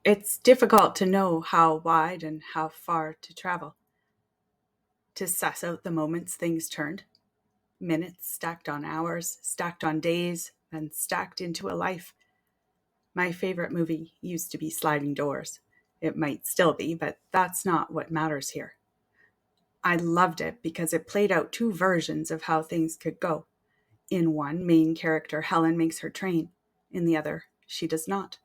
It's difficult to know how wide and how far to travel, to suss out the moments things turned. Minutes stacked on hours, stacked on days, and stacked into a life. My favorite movie used to be Sliding Doors. It might still be, but that's not what matters here. I loved it because it played out two versions of how things could go. In one, main character Helen makes her train. In the other, she does not.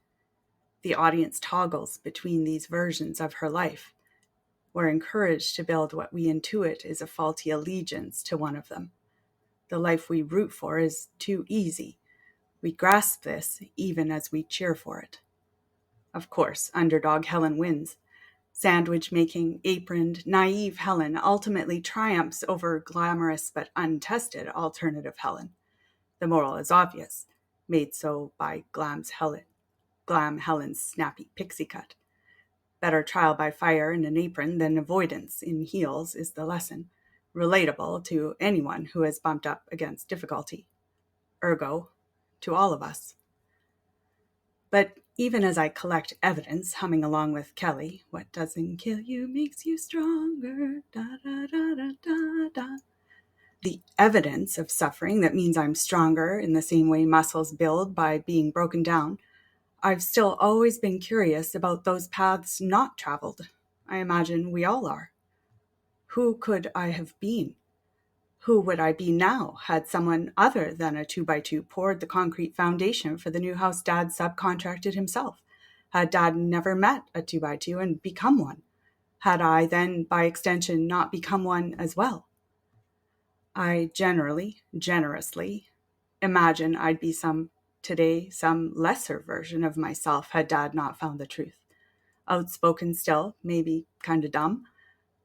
The audience toggles between these versions of her life. We're encouraged to build what we intuit is a faulty allegiance to one of them. The life we root for is too easy. We grasp this even as we cheer for it. Of course, underdog Helen wins. Sandwich-making, aproned, naive Helen ultimately triumphs over glamorous but untested alternative Helen. The moral is obvious, made so by Glam Helen's snappy pixie cut. Better trial by fire in an apron than avoidance in heels is the lesson, relatable to anyone who has bumped up against difficulty. Ergo, to all of us. But even as I collect evidence, humming along with Kelly, what doesn't kill you makes you stronger, da da da da da da. The evidence of suffering that means I'm stronger in the same way muscles build by being broken down. I've still always been curious about those paths not traveled. I imagine we all are. Who could I have been? Who would I be now had someone other than a 2x2 poured the concrete foundation for the new house Dad subcontracted himself? Had Dad never met a 2x2 and become one? Had I then, by extension, not become one as well? I generously imagine I'd be some lesser version of myself had Dad not found the truth. Outspoken still, maybe kind of dumb,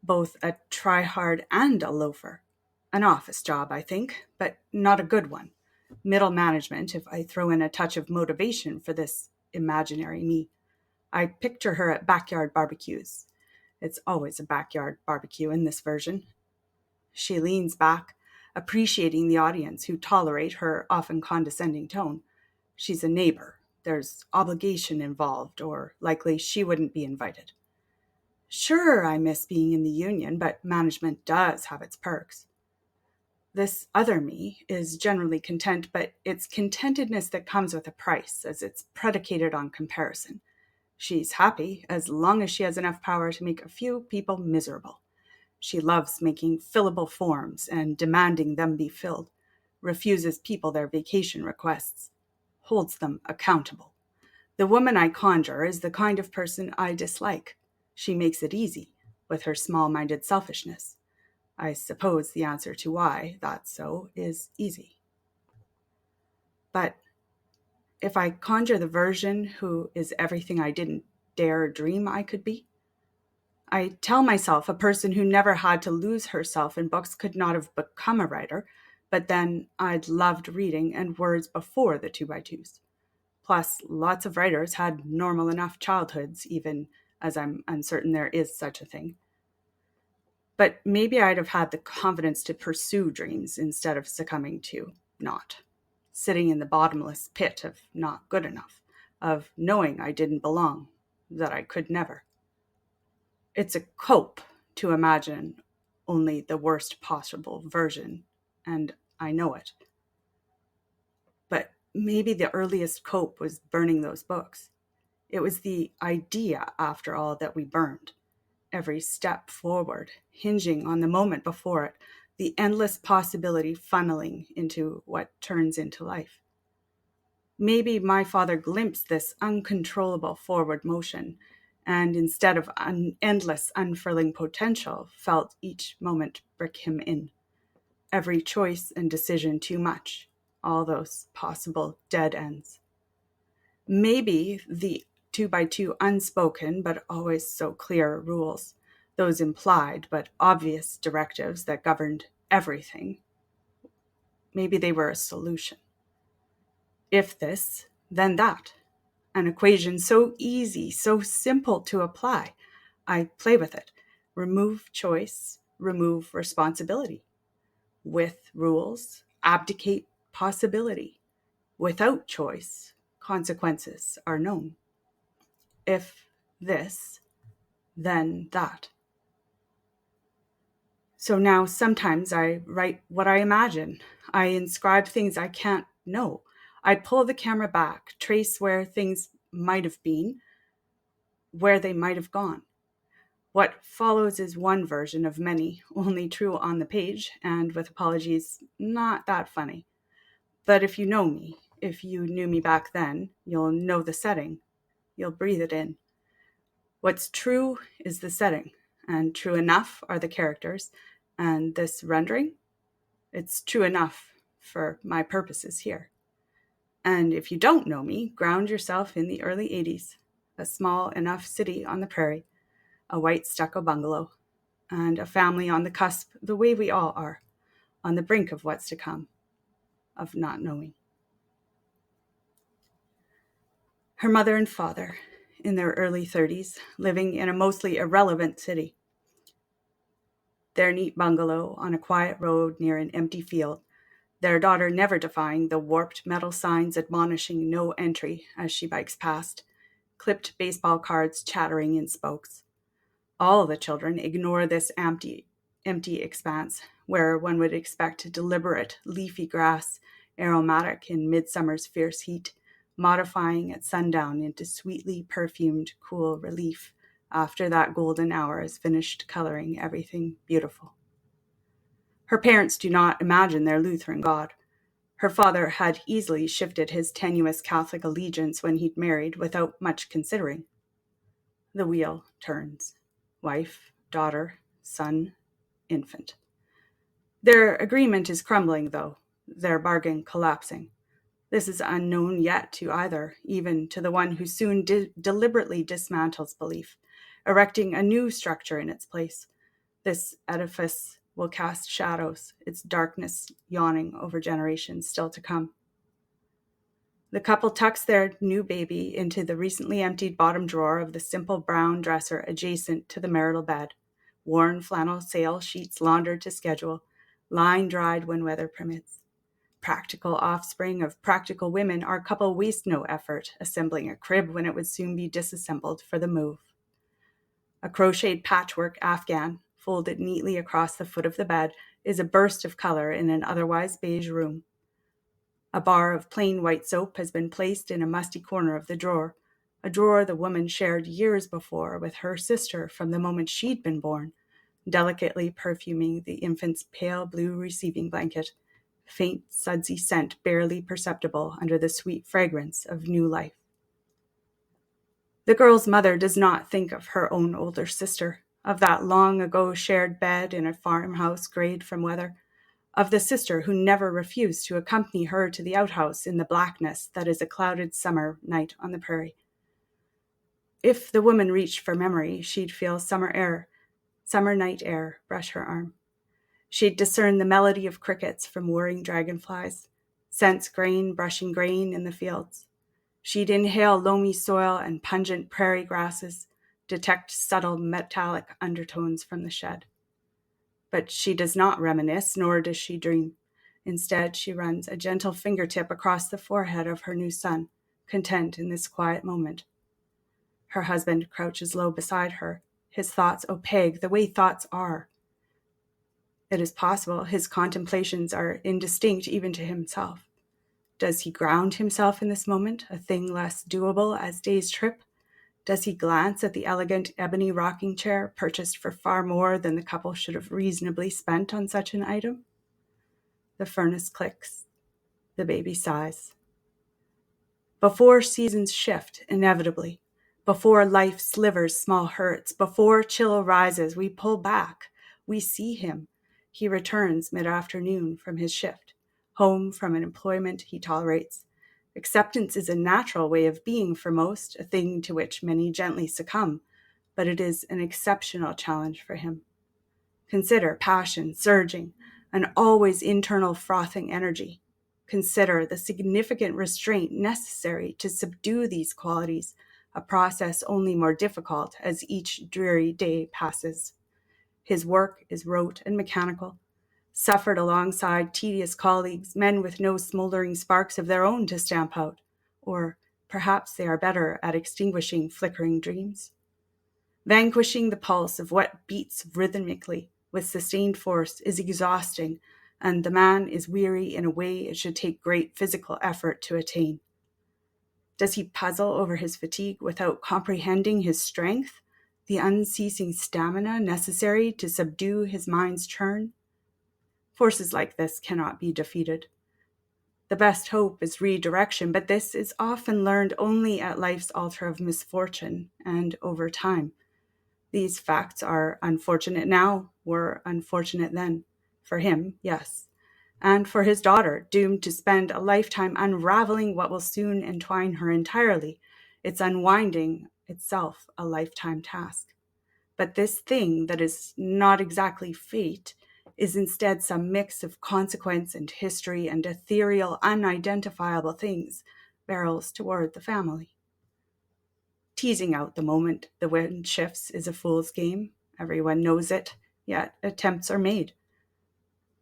both a try-hard and a loafer. An office job, I think, but not a good one. Middle management, if I throw in a touch of motivation for this imaginary me. I picture her at backyard barbecues. It's always a backyard barbecue in this version. She leans back, appreciating the audience who tolerate her often condescending tone. She's a neighbor. There's obligation involved, or likely she wouldn't be invited. Sure, I miss being in the union, but management does have its perks. This other me is generally content, but it's contentedness that comes with a price, as it's predicated on comparison. She's happy as long as she has enough power to make a few people miserable. She loves making fillable forms and demanding them be filled, refuses people their vacation requests, holds them accountable. The woman I conjure is the kind of person I dislike. She makes it easy with her small-minded selfishness. I suppose the answer to why that's so is easy. But if I conjure the version who is everything I didn't dare dream I could be, I tell myself a person who never had to lose herself in books could not have become a writer, but then I'd loved reading and words before the 2x2s. Plus, lots of writers had normal enough childhoods, even as I'm uncertain there is such a thing. But maybe I'd have had the confidence to pursue dreams instead of succumbing to not. Sitting in the bottomless pit of not good enough, of knowing I didn't belong, that I could never. It's a cope to imagine only the worst possible version, and I know it. But maybe the earliest cope was burning those books. It was the idea, after all, that we burned. Every step forward, hinging on the moment before it, the endless possibility funneling into what turns into life. Maybe my father glimpsed this uncontrollable forward motion, and instead of endless unfurling potential, felt each moment brick him in. Every choice and decision too much, all those possible dead ends. Maybe the 2x2 unspoken but always so clear rules, those implied but obvious directives that governed everything, maybe they were a solution. If this, then that. An equation so easy, so simple to apply. I play with it. Remove choice, remove responsibility. With rules, abdicate possibility. Without choice, consequences are known. If this, then that. So now sometimes I write what I imagine. I inscribe things I can't know. I pull the camera back, trace where things might have been, where they might have gone. What follows is one version of many, only true on the page, and with apologies, not that funny. But if you know me, if you knew me back then, you'll know the setting. You'll breathe it in. What's true is the setting, and true enough are the characters. And this rendering, it's true enough for my purposes here. And if you don't know me, ground yourself in the early 80s, a small enough city on the prairie, a white stucco bungalow, and a family on the cusp, the way we all are, on the brink of what's to come, of not knowing. Her mother and father, in their early 30s, living in a mostly irrelevant city. Their neat bungalow on a quiet road near an empty field, their daughter never defying the warped metal signs admonishing no entry as she bikes past, clipped baseball cards chattering in spokes. All the children ignore this empty expanse where one would expect deliberate, leafy grass, aromatic in midsummer's fierce heat, modifying at sundown into sweetly perfumed, cool relief after that golden hour has finished coloring everything beautiful. Her parents do not imagine their Lutheran God. Her father had easily shifted his tenuous Catholic allegiance when he'd married without much considering. The wheel turns. Wife, daughter, son, infant. Their agreement is crumbling, though, their bargain collapsing. This is unknown yet to either, even to the one who soon deliberately dismantles belief, erecting a new structure in its place. This edifice will cast shadows, its darkness yawning over generations still to come. The couple tucks their new baby into the recently emptied bottom drawer of the simple brown dresser adjacent to the marital bed. Worn flannel sail sheets laundered to schedule, line dried when weather permits. Practical offspring of practical women, our couple waste no effort assembling a crib when it would soon be disassembled for the move. A crocheted patchwork afghan, folded neatly across the foot of the bed, is a burst of color in an otherwise beige room. A bar of plain white soap has been placed in a musty corner of the drawer, a drawer the woman shared years before with her sister from the moment she'd been born, delicately perfuming the infant's pale blue receiving blanket, faint sudsy scent barely perceptible under the sweet fragrance of new life. The girl's mother does not think of her own older sister, of that long ago shared bed in a farmhouse grayed from weather, of the sister who never refused to accompany her to the outhouse in the blackness that is a clouded summer night on the prairie. If the woman reached for memory, she'd feel summer night air brush her arm. She'd discern the melody of crickets from whirring dragonflies, sense grain brushing grain in the fields. She'd inhale loamy soil and pungent prairie grasses, detect subtle metallic undertones from the shed. But she does not reminisce, nor does she dream. Instead, she runs a gentle fingertip across the forehead of her new son, content in this quiet moment. Her husband crouches low beside her, his thoughts opaque, the way thoughts are. It is possible his contemplations are indistinct even to himself. Does he ground himself in this moment, a thing less doable as day's trip? Does he glance at the elegant ebony rocking chair purchased for far more than the couple should have reasonably spent on such an item? The furnace clicks. The baby sighs. Before seasons shift, inevitably, before life slivers small hurts, before chill rises, we pull back. We see him. He returns mid-afternoon from his shift, home from an employment he tolerates. Acceptance is a natural way of being for most, a thing to which many gently succumb, but it is an exceptional challenge for him. Consider passion surging, an always internal frothing energy. Consider the significant restraint necessary to subdue these qualities, a process only more difficult as each dreary day passes. His work is rote and mechanical, suffered alongside tedious colleagues, men with no smoldering sparks of their own to stamp out, or perhaps they are better at extinguishing flickering dreams. Vanquishing the pulse of what beats rhythmically with sustained force is exhausting, and the man is weary in a way it should take great physical effort to attain. Does he puzzle over his fatigue without comprehending his strength, the unceasing stamina necessary to subdue his mind's churn? Forces like this cannot be defeated. The best hope is redirection, but this is often learned only at life's altar of misfortune and over time. These facts are unfortunate now, were unfortunate then. For him, yes. And for his daughter, doomed to spend a lifetime unraveling what will soon entwine her entirely, its unwinding itself a lifetime task. But this thing that is not exactly fate is instead some mix of consequence and history and ethereal, unidentifiable things barrels toward the family. Teasing out the moment the wind shifts is a fool's game. Everyone knows it, yet attempts are made.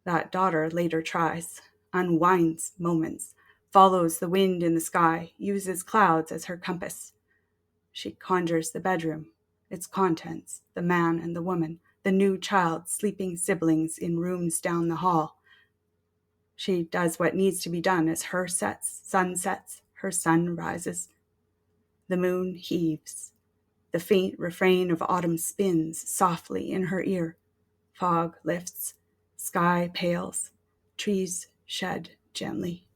That daughter later tries, unwinds moments, follows the wind in the sky, uses clouds as her compass. She conjures the bedroom, its contents, the man and the woman, the new child, sleeping siblings in rooms down the hall. She does what needs to be done as her sun sets, her sun rises. The moon heaves. The faint refrain of autumn spins softly in her ear. Fog lifts. Sky pales. Trees shed gently.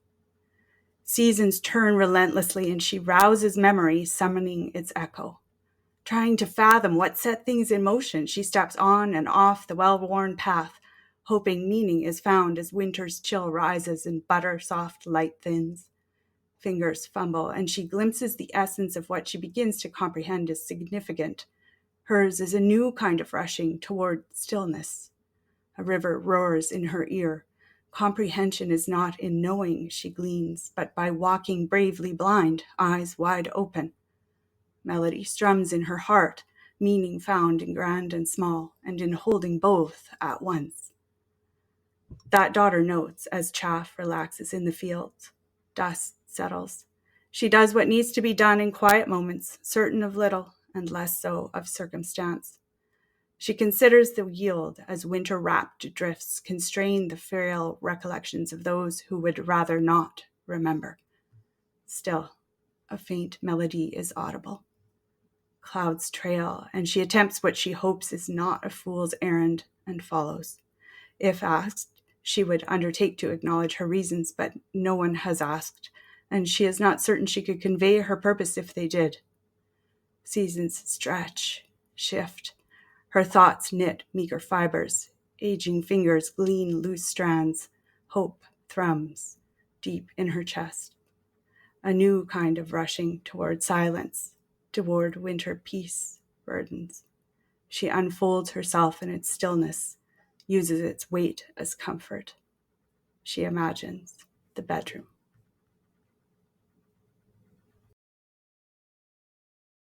Seasons turn relentlessly, and she rouses memory, summoning its echo. Trying to fathom what set things in motion, she steps on and off the well-worn path, hoping meaning is found as winter's chill rises and butter-soft light thins. Fingers fumble, and she glimpses the essence of what she begins to comprehend as significant. Hers is a new kind of rushing toward stillness. A river roars in her ear. Comprehension is not in knowing, she gleans, but by walking bravely blind, eyes wide open. Melody strums in her heart, meaning found in grand and small, and in holding both at once. That daughter notes as chaff relaxes in the fields. Dust settles. She does what needs to be done in quiet moments, certain of little, and less so of circumstance. She considers the yield as winter-wrapped drifts constrain the frail recollections of those who would rather not remember. Still, a faint melody is audible. Clouds trail, and she attempts what she hopes is not a fool's errand and follows. If asked, she would undertake to acknowledge her reasons, but no one has asked, and she is not certain she could convey her purpose if they did. Seasons stretch, shift. Her thoughts knit meager fibers. Aging fingers glean loose strands. Hope thrums deep in her chest. A new kind of rushing toward silence, toward winter peace burdens. She unfolds herself in its stillness, uses its weight as comfort. She imagines the bedroom.